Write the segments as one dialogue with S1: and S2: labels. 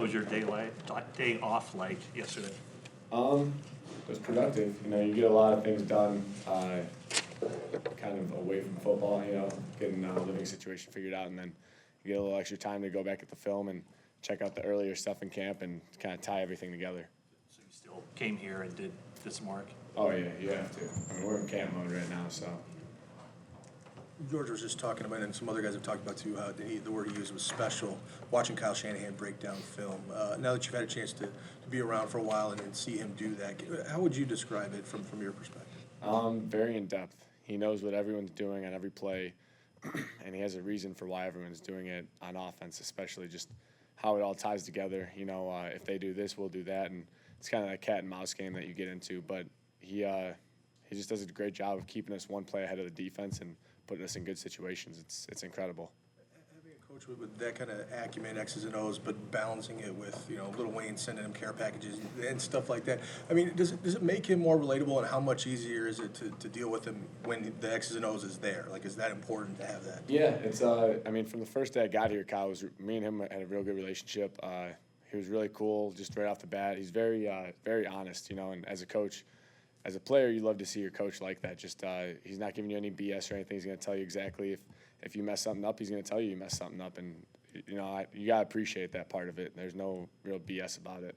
S1: What was your day off like yesterday?
S2: It was productive. You know, you get a lot of things done, kind of away from football. You know, getting a living situation figured out, and then you get a little extra time to go back at the film and check out the earlier stuff in camp and kind of tie everything together.
S1: So you still came here and did some work?
S2: Oh yeah, you have to. I mean, we're in camp mode right now, so.
S3: George was just talking about, and some other guys have talked about too, how the word he used was special. Watching Kyle Shanahan break down film. Now that you've had a chance to be around for a while and see him do that, how would you describe it from your perspective?
S2: Very in depth. He knows what everyone's doing on every play, and he has a reason for why everyone's doing it on offense, especially just how it all ties together. You know, if they do this, we'll do that, and it's kind of that cat and mouse game that you get into. But he just does a great job of keeping us one play ahead of the defense and putting us in good situations. It's incredible.
S3: Having a coach with that kind of acumen, X's and O's, but balancing it with, you know, Little Wayne sending him care packages and stuff like that. I mean, does it make him more relatable, and how much easier is it to deal with him when the X's and O's is there? Like, is that important to have that?
S2: Yeah, it's I mean, from the first day I got here, me and him had a real good relationship. He was really cool just right off the bat. He's very honest, you know, and as a coach, as a player, you love to see your coach like that. Just he's not giving you any BS or anything. He's going to tell you exactly if you mess something up, he's going to tell you mess something up. And, you know, you got to appreciate that part of it. There's no real BS about it.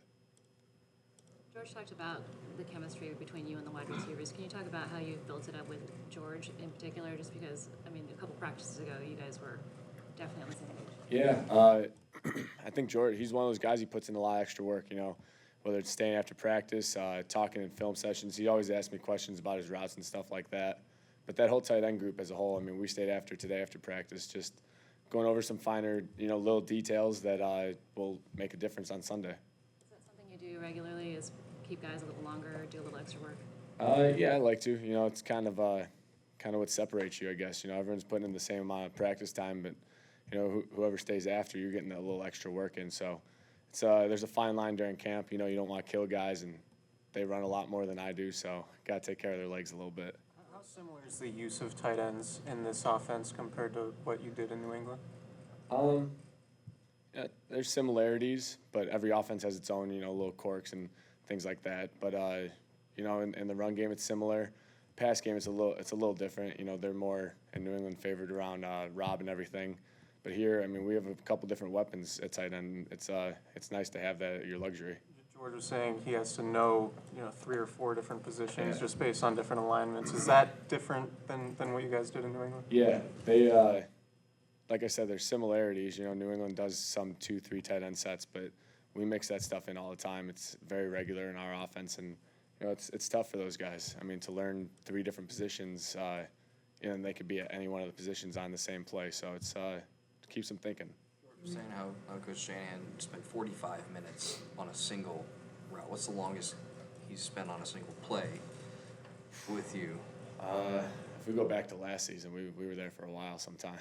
S4: George talked about the chemistry between you and the wide receivers. Can you talk about how you've built it up with George in particular? Just because, I mean, a couple practices ago, you guys were definitely on the same page.
S2: Yeah, I think George, he's one of those guys, he puts in a lot of extra work, you know. Whether it's staying after practice, talking in film sessions. He always asks me questions about his routes and stuff like that. But that whole tight end group as a whole, I mean, we stayed today after practice, just going over some finer, you know, little details that will make a difference on Sunday.
S4: Is that something you do regularly, is keep guys a little longer, do a little extra work?
S2: Yeah, I like to. You know, it's kind of what separates you, I guess. You know, everyone's putting in the same amount of practice time, but, you know, whoever stays after, you're getting a little extra work in, so. There's a fine line during camp. You know, you don't want to kill guys, and they run a lot more than I do, so got to take care of their legs a little bit.
S5: How similar is the use of tight ends in this offense compared to what you did in New England?
S2: Yeah, there's similarities, but every offense has its own, you know, little quirks and things like that. But you know, in the run game, it's similar. Pass game, it's a little different. You know, they're more in New England favored around Rob and everything. But here, I mean, we have a couple different weapons at tight end. It's nice to have that at your luxury.
S5: George was saying he has to know, you know, 3 or 4 different positions just based on different alignments. Is that different than what you guys did in New England?
S2: Yeah, they like I said, there's similarities. You know, New England does some 2-3 tight end sets, but we mix that stuff in all the time. It's very regular in our offense, and you know, it's tough for those guys. I mean, to learn 3 different positions, you know, and they could be at any one of the positions on the same play. So it's keeps them thinking.
S6: George was saying how Coach Shanahan spent 45 minutes on a single route. What's the longest he's spent on a single play with you?
S2: If we go back to last season, we were there for a while sometime.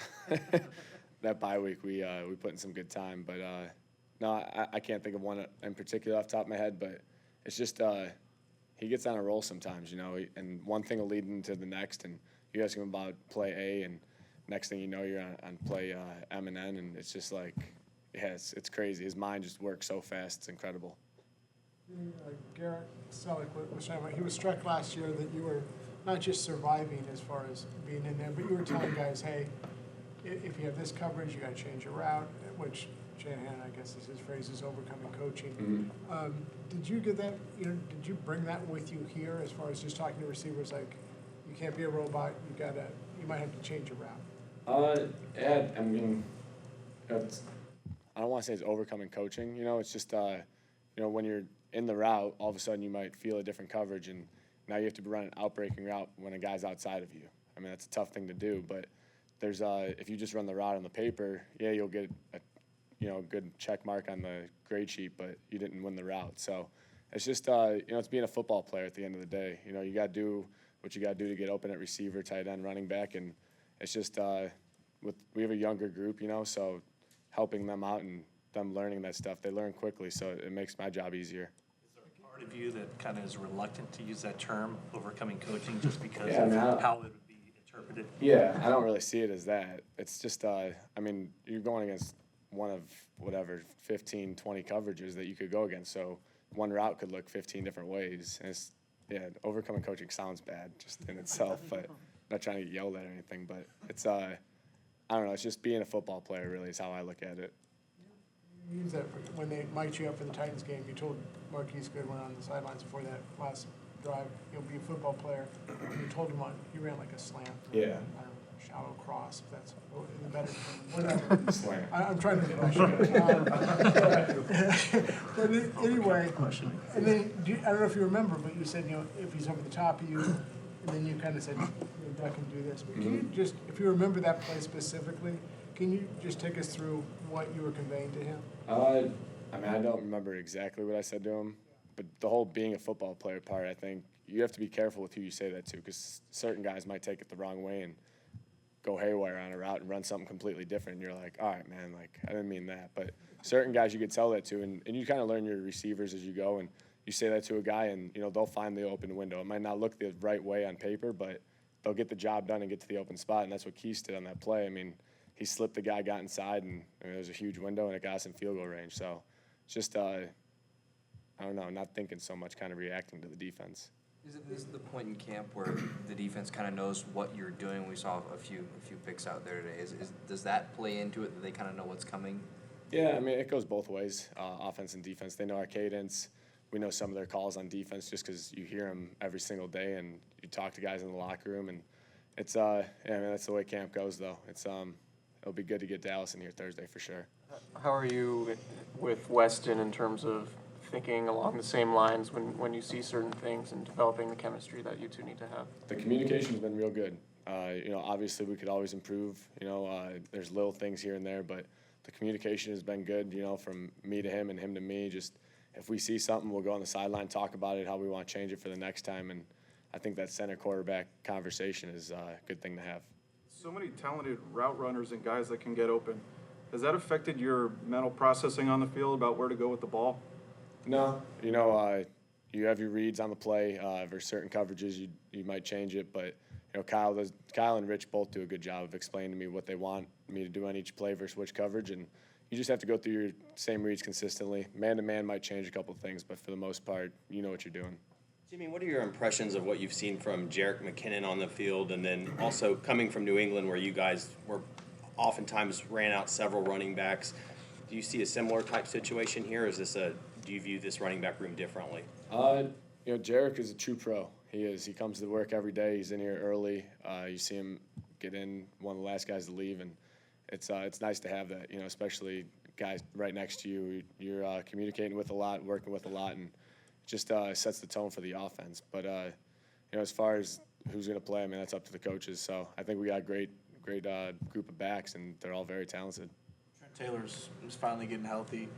S2: That bye week, we put in some good time. But no, I can't think of one in particular off the top of my head, but it's just he gets on a roll sometimes, you know, and one thing will lead into the next, and you ask him about play A, and next thing you know, you're on play M and N, and it's just like, yeah, it's crazy. His mind just works so fast. It's incredible.
S7: Garrett Selleck was talking about, he was struck last year that you were not just surviving as far as being in there, but you were telling guys, hey, if you have this coverage, you got to change your route, which Shanahan, I guess is his phrase, is overcoming coaching.
S2: Mm-hmm.
S7: Did you get that, you know, did you bring that with you here as far as just talking to receivers, like, you can't be a robot, you might have to change your route?
S2: Yeah, I mean, I don't want to say it's overcoming coaching. You know, it's just, you know, when you're in the route, all of a sudden you might feel a different coverage, and now you have to run an outbreaking route when a guy's outside of you. I mean, that's a tough thing to do, but there's if you just run the route on the paper, yeah, you'll get a good check mark on the grade sheet, but you didn't win the route. So it's just, you know, it's being a football player at the end of the day. You know, you got to do what you got to do to get open at receiver, tight end, running back, and it's just we have a younger group, you know, so helping them out and them learning that stuff, they learn quickly, so it makes my job easier.
S1: Is there a part of you that kind of is reluctant to use that term, overcoming coaching, just because
S2: Yeah, I mean,
S1: of how it would be interpreted?
S2: Yeah, I don't really see it as that. It's just, I mean, you're going against one of whatever 15, 20 coverages that you could go against. So one route could look 15 different ways. And it's, yeah, overcoming coaching sounds bad just in itself, but I'm not trying to get yelled at or anything. But it's I don't know. It's just being a football player really is how I look at it.
S7: You use that when they mic'd you up for the Titans game. You told Marquise Goodwin on the sidelines before that last drive, you'll be a football player. You told him he ran like a slant.
S2: Yeah.
S7: I don't know, shallow cross, if that's better. Whatever.
S2: Slant.
S7: I'm trying to rush it. But anyway, and then, I don't know if you remember, but you said, if he's over the top of you, and then you kind of said, I can do this. But can you just, if you remember that play specifically, can you just take us through what you were conveying to him?
S2: I mean, I don't remember exactly what I said to him, but the whole being a football player part, I think you have to be careful with who you say that to, because certain guys might take it the wrong way and go haywire on a route and run something completely different. And you're like, all right, man, like, I didn't mean that. But certain guys you could tell that to, and you kind of learn your receivers as you go, and you say that to a guy, and, they'll find the open window. It might not look the right way on paper, but they'll get the job done and get to the open spot, and that's what Keith did on that play. I mean, he slipped the guy, got inside, and there was a huge window, and it got us in field goal range. So it's just, I don't know, not thinking so much, kind of reacting to the defense.
S6: Is this the point in camp where the defense kind of knows what you're doing? We saw a few picks out there today. Does that play into it, that they kind of know what's coming?
S2: Yeah, I mean, it goes both ways, offense and defense. They know our cadence. We know some of their calls on defense just because you hear them every single day, and you talk to guys in the locker room. And it's, yeah, I mean, that's the way camp goes, though. It's, it'll be good to get Dallas in here Thursday for sure.
S5: How are you with Weston in terms of thinking along the same lines when you see certain things and developing the chemistry that you two need to have?
S2: The communication's been real good. Obviously we could always improve. There's little things here and there, but the communication has been good, from me to him and him to me. Just if we see something, we'll go on the sideline, talk about it, how we want to change it for the next time. And I think that center quarterback conversation is a good thing to have.
S8: So many talented route runners and guys that can get open. Has that affected your mental processing on the field about where to go with the ball?
S2: No, you have your reads on the play. Versus certain coverages, you might change it, but Kyle and Rich both do a good job of explaining to me what they want me to do on each play versus which coverage, and you just have to go through your same reads consistently. Man to man might change a couple of things, but for the most part, you know what you're doing.
S9: Jimmy, what are your impressions of what you've seen from Jerick McKinnon on the field, and then also coming from New England, where you guys were oftentimes ran out several running backs? Do you see a similar type situation here? Or is this do you view this running back room differently?
S2: Jerick is a true pro. He is. He comes to work every day. He's in here early. You see him get in, one of the last guys to leave, and it's nice to have that. Especially guys right next to you. You're communicating with a lot, working with a lot, and just sets the tone for the offense. But as far as who's going to play, I mean, that's up to the coaches. So I think we got a great group of backs, and they're all very talented.
S1: Trent Taylor's finally getting healthy.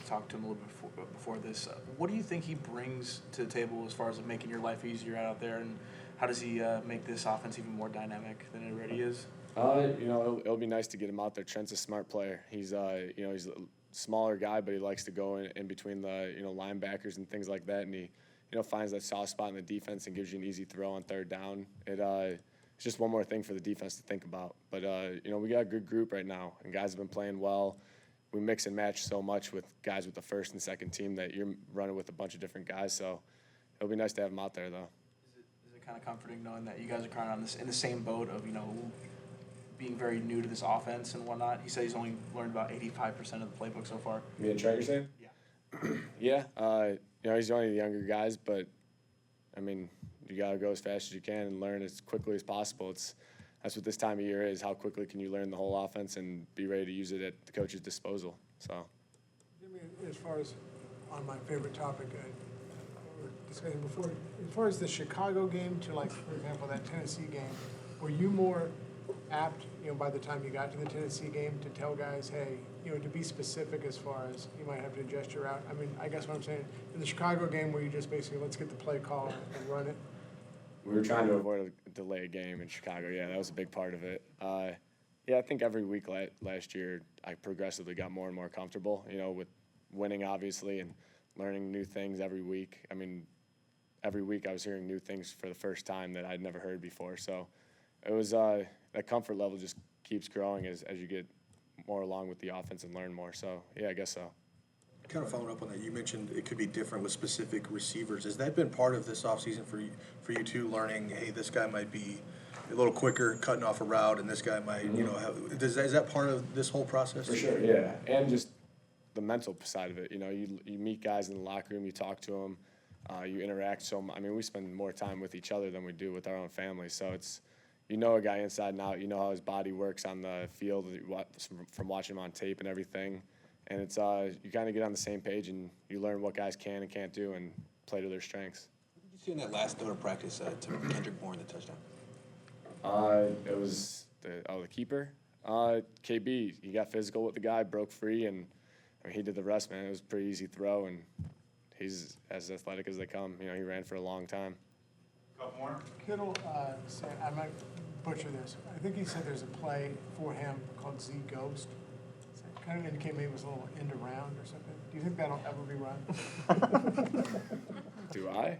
S1: Talked to him a little bit before this. What do you think he brings to the table as far as making your life easier out there, and how does he make this offense even more dynamic than it already is?
S2: It'll be nice to get him out there. Trent's a smart player. He's he's a smaller guy, but he likes to go in between the linebackers and things like that, and he finds that soft spot in the defense and gives you an easy throw on third down. It's just one more thing for the defense to think about. But we got a good group right now, and guys have been playing well. We mix and match so much with guys with the first and second team that you're running with a bunch of different guys. So it'll be nice to have them out there, though.
S1: Is it kind of comforting knowing that you guys are kind of in the same boat of being very new to this offense and whatnot? He said he's only learned about 85% of the playbook so far.
S2: Me and Trent, you're saying?
S1: Yeah.
S2: Yeah. He's one of the younger guys, but I mean, you gotta go as fast as you can and learn as quickly as possible. That's what this time of year is. How quickly can you learn the whole offense and be ready to use it at the coach's disposal? So.
S7: Jimmy, as far as on my favorite topic we were discussing before, as far as the Chicago game to, like, for example, that Tennessee game, were you more apt, by the time you got to the Tennessee game to tell guys, hey, to be specific as far as you might have to adjust your route? I mean, I guess what I'm saying, in the Chicago game where you just basically, let's get the play call and run it.
S2: We were trying to avoid a delay game in Chicago. Yeah, that was a big part of it. I think every week last year I progressively got more and more comfortable, with winning, obviously, and learning new things every week. I mean, every week I was hearing new things for the first time that I'd never heard before. So it was that comfort level just keeps growing as you get more along with the offense and learn more. So yeah, I guess so.
S3: Kind of following up on that, you mentioned it could be different with specific receivers. Has that been part of this offseason for you two, learning, hey, this guy might be a little quicker cutting off a route, and this guy might, you know, have, is that part of this whole process?
S2: For sure, yeah, and just the mental side of it. You know, you meet guys in the locker room, you talk to them, you interact. So I mean, we spend more time with each other than we do with our own families. So it's, you know, a guy inside and out. You know how his body works on the field from watching him on tape and everything. And it's you kind of get on the same page and you learn what guys can and can't do and play to their strengths.
S10: What did you see in that last throw of practice to Kendrick Bourne, the touchdown?
S2: It was the keeper, KB. He got physical with the guy, broke free, and I mean, he did the rest, man. It was a pretty easy throw, and he's as athletic as they come. You know, he ran for a long time.
S8: Couple more.
S7: Kittle said, I might butcher this, I think he said there's a play for him called Z Ghost. So it kind of indicated maybe it was a little end around or something. Do you think that'll ever be run?
S2: Do I?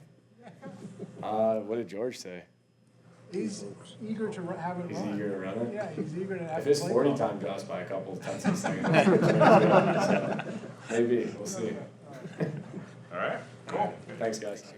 S2: What did George say?
S7: He's eager to have it
S2: He's
S7: run.
S2: eager to run it?
S7: Yeah, he's eager to have
S2: If
S7: it
S2: his
S7: play
S2: 40
S7: ball.
S2: time drops by a couple of tenths of a second, so maybe. We'll see.
S8: All right, cool.
S2: Thanks, guys.